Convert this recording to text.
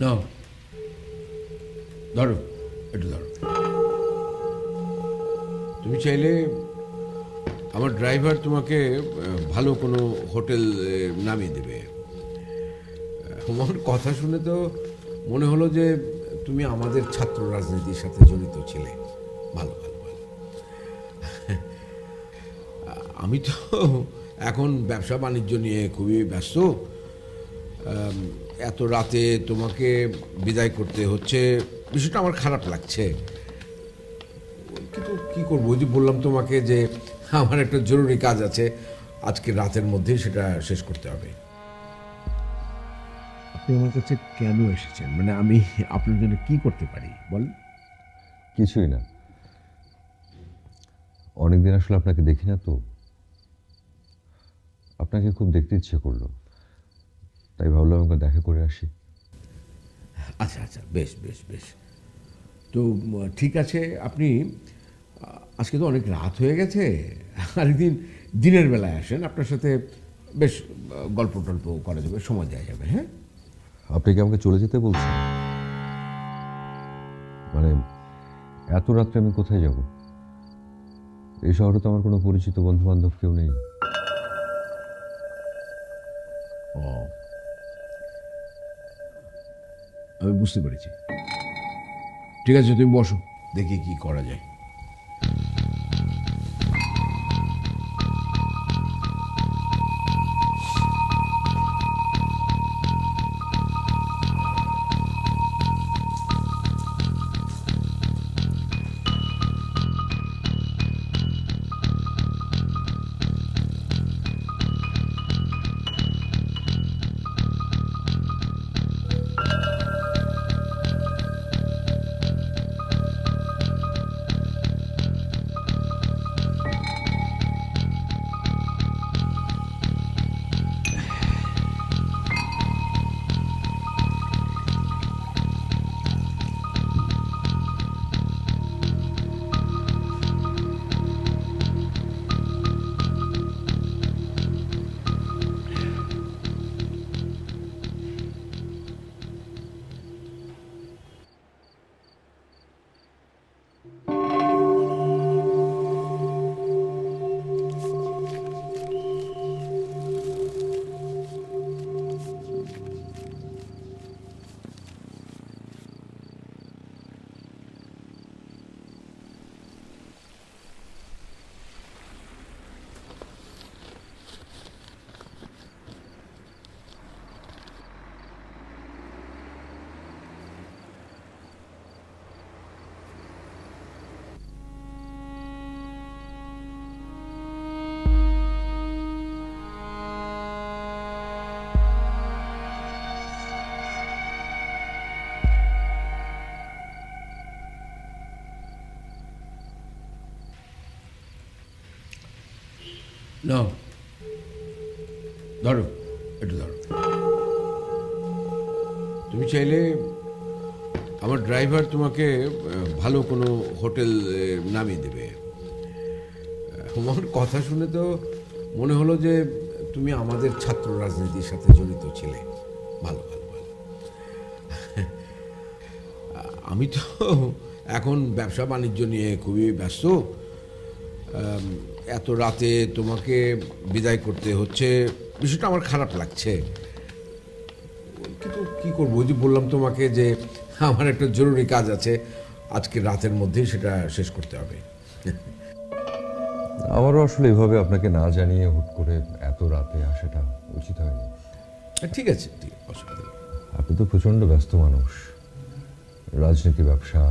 নাও, ধরো, একটু ধরো। তুমি চাইলে আমার ড্রাইভার তোমাকে ভালো কোনো হোটেল নামিয়ে দেবে। তোমার কথা শুনে তো মনে হলো যে তুমি আমাদের ছাত্র রাজনীতির সাথে জড়িত ছিলে। ভালো ভালো ভালো। আমি তো এখন ব্যবসা বাণিজ্য নিয়ে খুবই ব্যস্ত। এত রাতে তোমাকে বিদায় করতে হচ্ছে, বিষয়টা আমার খারাপ লাগছে। কিন্তু কী করবো, ওই যে বললাম তোমাকে যে আমার একটা জরুরি কাজ আছে, আজকে রাতের মধ্যেই সেটা শেষ করতে হবে। আপনি আমার কাছে কেন এসেছেন? মানে আমি আপনার জন্য কি করতে পারি বলেন? কিছুই না। অনেকদিন আসলে আপনাকে দেখি না তো, আপনাকে খুব দেখতে ইচ্ছে করলো, তাই ভাবলাম একবার দেখা করে আসি। আচ্ছা আচ্ছা, বেশ বেশ বেশ। তো ঠিক আছে, আপনি আজকে তো অনেক রাত হয়ে গেছে, আরেকদিন দিনের বেলায় আসেন, আপনার সাথে বেশ গল্প টল্প করা যাবে, সময় দেওয়া যাবে। হ্যাঁ, আপনি কি আমাকে চলে যেতে বলছেন? মানে এত রাত্রে আমি কোথায় যাব? এই শহরে তো আমার কোনো পরিচিত বন্ধু বান্ধব কেউ নেই। ও, আমি বুঝতে পেরেছি। ঠিক আছে, তুমি বসো, দেখি কি করা যায়। নাও, ধরো, একটু ধরো। তুমি চাইলে আমার ড্রাইভার তোমাকে ভালো কোনো হোটেল নামিয়ে দেবে। তোমার কথা শুনে তো মনে হলো যে তুমি আমাদের ছাত্র রাজনীতির সাথে জড়িত ছিলে। ভালো ভালো ভালো। আমি তো এখন ব্যবসা বাণিজ্য নিয়ে খুবই ব্যস্ত। এত রাতে তোমাকে বিদায় করতে হচ্ছে, বিষয়টা আমার খারাপ লাগছে। কিন্তু কী করবো, ওই যে বললাম তোমাকে যে আমার একটা জরুরি কাজ আছে, আজকে রাতের মধ্যেই সেটা শেষ করতে হবে। আমারও আসলে এভাবে আপনাকে না জানিয়ে হুট করে এত রাতে আসাটা উচিত হয়নি। ঠিক আছে, ঠিক আছে, অসুবিধা নেই। আপনি তো প্রচণ্ড ব্যস্ত মানুষ, রাজনীতি, ব্যবসা।